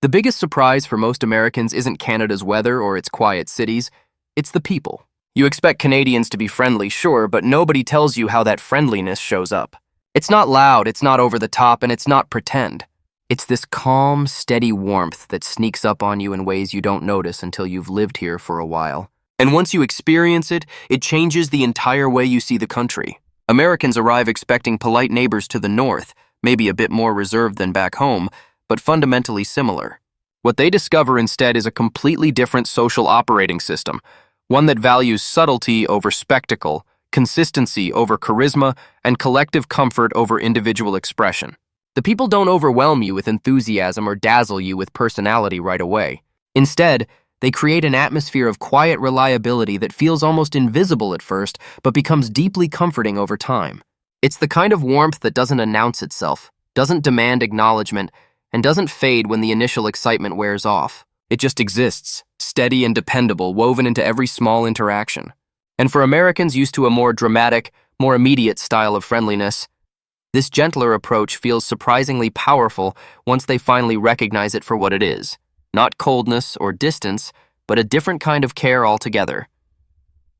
The biggest surprise for most Americans isn't Canada's weather or its quiet cities, it's the people. You expect Canadians to be friendly, sure, but nobody tells you how that friendliness shows up. It's not loud, it's not over the top, and it's not pretend. It's this calm, steady warmth that sneaks up on you in ways you don't notice until you've lived here for a while. And once you experience it, it changes the entire way you see the country. Americans arrive expecting polite neighbors to the north, maybe a bit more reserved than back home, but fundamentally similar. What they discover instead is a completely different social operating system, one that values subtlety over spectacle, consistency over charisma, and collective comfort over individual expression. The people don't overwhelm you with enthusiasm or dazzle you with personality right away. Instead, they create an atmosphere of quiet reliability that feels almost invisible at first, but becomes deeply comforting over time. It's the kind of warmth that doesn't announce itself, doesn't demand acknowledgement, and doesn't fade when the initial excitement wears off. It just exists, steady and dependable, woven into every small interaction. And for Americans used to a more dramatic, more immediate style of friendliness, this gentler approach feels surprisingly powerful once they finally recognize it for what it is. Not coldness or distance, but a different kind of care altogether.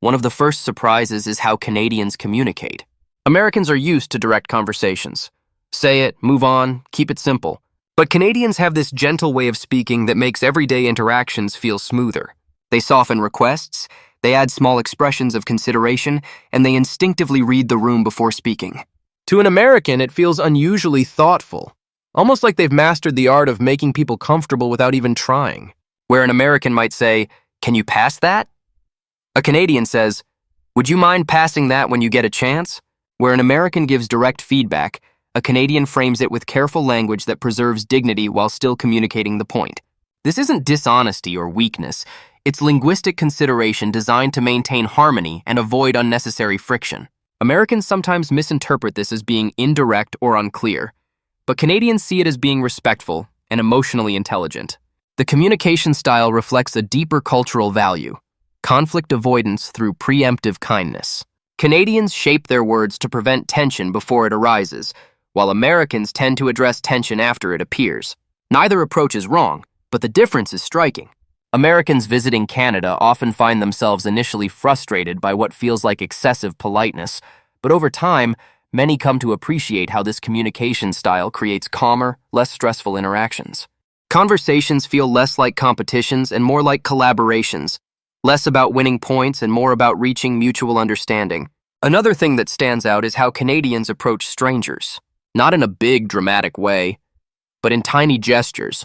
One of the first surprises is how Canadians communicate. Americans are used to direct conversations. Say it, move on, keep it simple. But Canadians have this gentle way of speaking that makes everyday interactions feel smoother. They soften requests, they add small expressions of consideration, and they instinctively read the room before speaking. To an American, it feels unusually thoughtful, almost like they've mastered the art of making people comfortable without even trying. Where an American might say, "Can you pass that?" A Canadian says, "Would you mind passing that when you get a chance?" Where an American gives direct feedback, a Canadian frames it with careful language that preserves dignity while still communicating the point. This isn't dishonesty or weakness. It's linguistic consideration designed to maintain harmony and avoid unnecessary friction. Americans sometimes misinterpret this as being indirect or unclear, but Canadians see it as being respectful and emotionally intelligent. The communication style reflects a deeper cultural value: conflict avoidance through preemptive kindness. Canadians shape their words to prevent tension before it arises, while Americans tend to address tension after it appears. Neither approach is wrong, but the difference is striking. Americans visiting Canada often find themselves initially frustrated by what feels like excessive politeness, but over time, many come to appreciate how this communication style creates calmer, less stressful interactions. Conversations feel less like competitions and more like collaborations, less about winning points and more about reaching mutual understanding. Another thing that stands out is how Canadians approach strangers, not in a big, dramatic way, but in tiny gestures,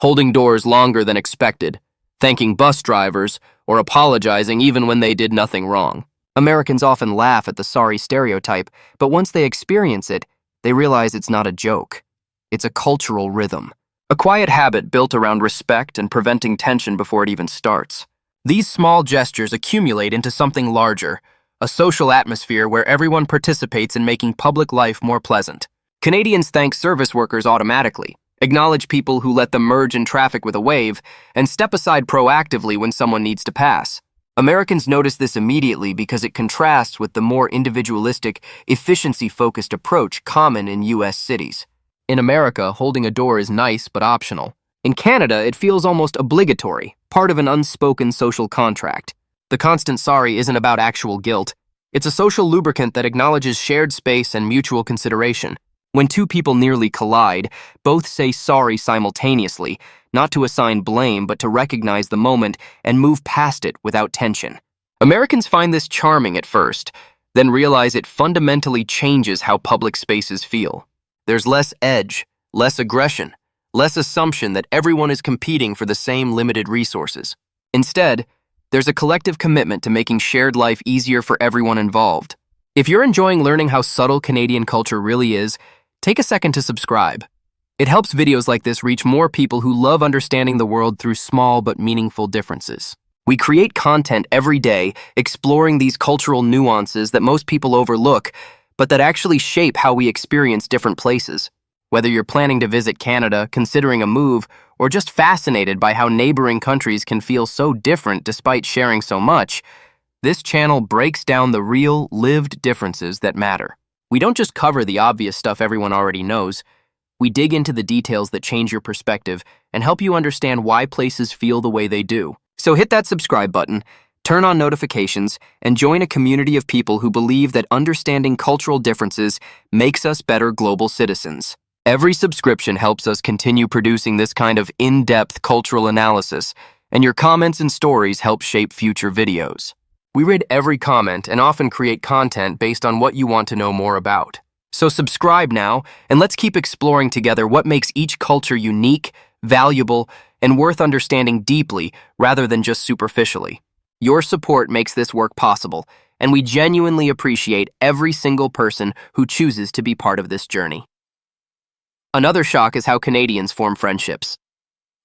holding doors longer than expected, thanking bus drivers, or apologizing even when they did nothing wrong. Americans often laugh at the sorry stereotype, but once they experience it, they realize it's not a joke. It's a cultural rhythm, a quiet habit built around respect and preventing tension before it even starts. These small gestures accumulate into something larger, a social atmosphere where everyone participates in making public life more pleasant. Canadians thank service workers automatically, acknowledge people who let them merge in traffic with a wave, and step aside proactively when someone needs to pass. Americans notice this immediately because it contrasts with the more individualistic, efficiency-focused approach common in U.S. cities. In America, holding a door is nice but optional. In Canada, it feels almost obligatory, part of an unspoken social contract. The constant sorry isn't about actual guilt. It's a social lubricant that acknowledges shared space and mutual consideration. When two people nearly collide, both say sorry simultaneously, not to assign blame but to recognize the moment and move past it without tension. Americans find this charming at first, then realize it fundamentally changes how public spaces feel. There's less edge, less aggression, less assumption that everyone is competing for the same limited resources. Instead, there's a collective commitment to making shared life easier for everyone involved. If you're enjoying learning how subtle Canadian culture really is, take a second to subscribe. It helps videos like this reach more people who love understanding the world through small but meaningful differences. We create content every day exploring these cultural nuances that most people overlook, but that actually shape how we experience different places. Whether you're planning to visit Canada, considering a move, or just fascinated by how neighboring countries can feel so different despite sharing so much, this channel breaks down the real, lived differences that matter. We don't just cover the obvious stuff everyone already knows. We dig into the details that change your perspective and help you understand why places feel the way they do. So hit that subscribe button, turn on notifications, and join a community of people who believe that understanding cultural differences makes us better global citizens. Every subscription helps us continue producing this kind of in-depth cultural analysis, and your comments and stories help shape future videos. We read every comment and often create content based on what you want to know more about. So subscribe now, and let's keep exploring together what makes each culture unique, valuable, and worth understanding deeply rather than just superficially. Your support makes this work possible, and we genuinely appreciate every single person who chooses to be part of this journey. Another shock is how Canadians form friendships.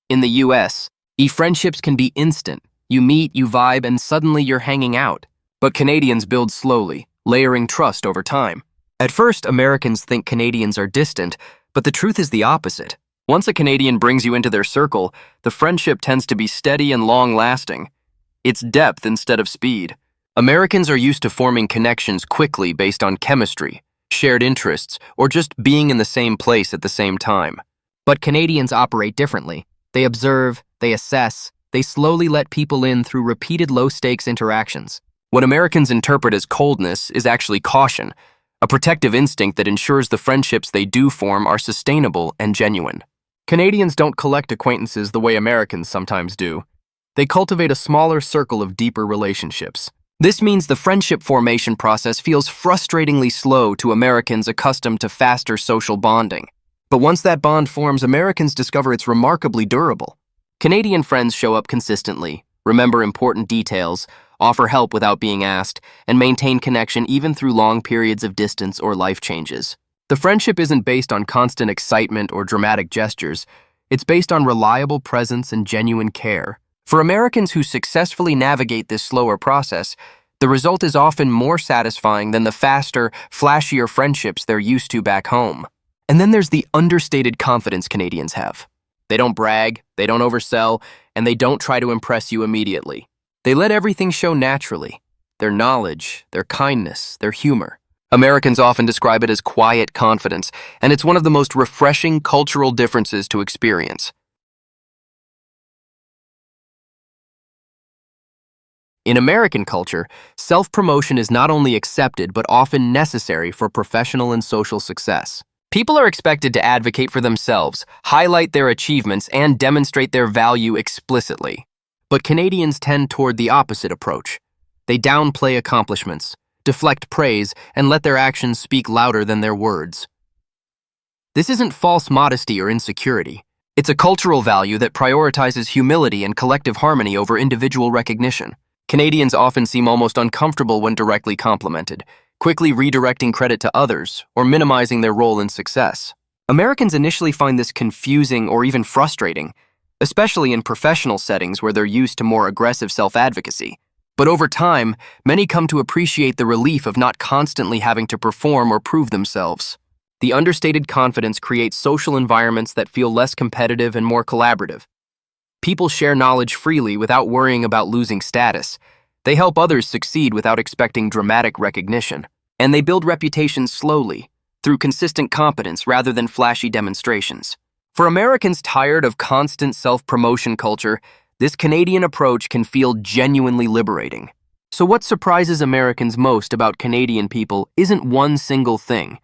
In the US, friendships can be instant. You meet, you vibe, and suddenly you're hanging out. But Canadians build slowly, layering trust over time. At first, Americans think Canadians are distant, but the truth is the opposite. Once a Canadian brings you into their circle, the friendship tends to be steady and long-lasting. It's depth instead of speed. Americans are used to forming connections quickly based on chemistry, shared interests, or just being in the same place at the same time. But Canadians operate differently. They observe, they assess, they slowly let people in through repeated low-stakes interactions. What Americans interpret as coldness is actually caution, a protective instinct that ensures the friendships they do form are sustainable and genuine. Canadians don't collect acquaintances the way Americans sometimes do. They cultivate a smaller circle of deeper relationships. This means the friendship formation process feels frustratingly slow to Americans accustomed to faster social bonding. But once that bond forms, Americans discover it's remarkably durable. Canadian friends show up consistently, remember important details, offer help without being asked, and maintain connection even through long periods of distance or life changes. The friendship isn't based on constant excitement or dramatic gestures. It's based on reliable presence and genuine care. For Americans who successfully navigate this slower process, the result is often more satisfying than the faster, flashier friendships they're used to back home. And then there's the understated confidence Canadians have. They don't brag, they don't oversell, and they don't try to impress you immediately. They let everything show naturally. Their knowledge, their kindness, their humor. Americans often describe it as quiet confidence, and it's one of the most refreshing cultural differences to experience. In American culture, self-promotion is not only accepted but often necessary for professional and social success. People are expected to advocate for themselves, highlight their achievements, and demonstrate their value explicitly. But Canadians tend toward the opposite approach. They downplay accomplishments, deflect praise, and let their actions speak louder than their words. This isn't false modesty or insecurity. It's a cultural value that prioritizes humility and collective harmony over individual recognition. Canadians often seem almost uncomfortable when directly complimented, quickly redirecting credit to others or minimizing their role in success. Americans initially find this confusing or even frustrating, especially in professional settings where they're used to more aggressive self-advocacy. But over time, many come to appreciate the relief of not constantly having to perform or prove themselves. The understated confidence creates social environments that feel less competitive and more collaborative. People share knowledge freely without worrying about losing status. They help others succeed without expecting dramatic recognition. And they build reputations slowly, through consistent competence rather than flashy demonstrations. For Americans tired of constant self-promotion culture, this Canadian approach can feel genuinely liberating. So what surprises Americans most about Canadian people isn't one single thing.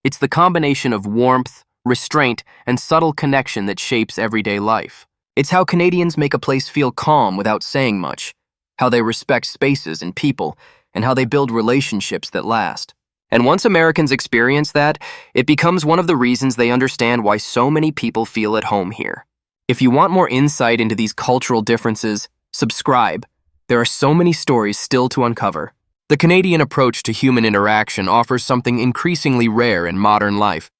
It's the combination of warmth, restraint, and subtle connection that shapes everyday life. It's how Canadians make a place feel calm without saying much, how they respect spaces and people, and how they build relationships that last. And once Americans experience that, it becomes one of the reasons they understand why so many people feel at home here. If you want more insight into these cultural differences, subscribe. There are so many stories still to uncover. The Canadian approach to human interaction offers something increasingly rare in modern life.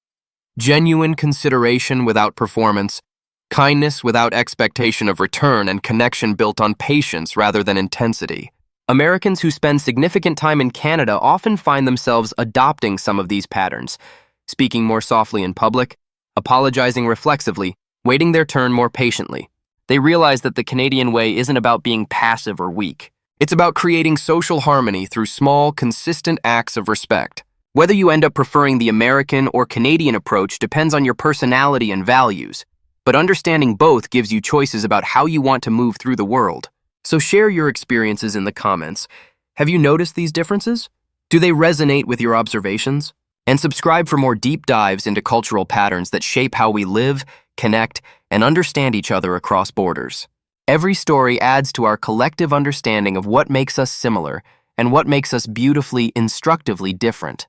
Genuine consideration without performance, kindness without expectation of return, and connection built on patience rather than intensity. Americans who spend significant time in Canada often find themselves adopting some of these patterns, speaking more softly in public, apologizing reflexively, waiting their turn more patiently. They realize that the Canadian way isn't about being passive or weak. It's about creating social harmony through small, consistent acts of respect. Whether you end up preferring the American or Canadian approach depends on your personality and values, but understanding both gives you choices about how you want to move through the world. So share your experiences in the comments. Have you noticed these differences? Do they resonate with your observations? And subscribe for more deep dives into cultural patterns that shape how we live, connect, and understand each other across borders. Every story adds to our collective understanding of what makes us similar and what makes us beautifully, instructively different.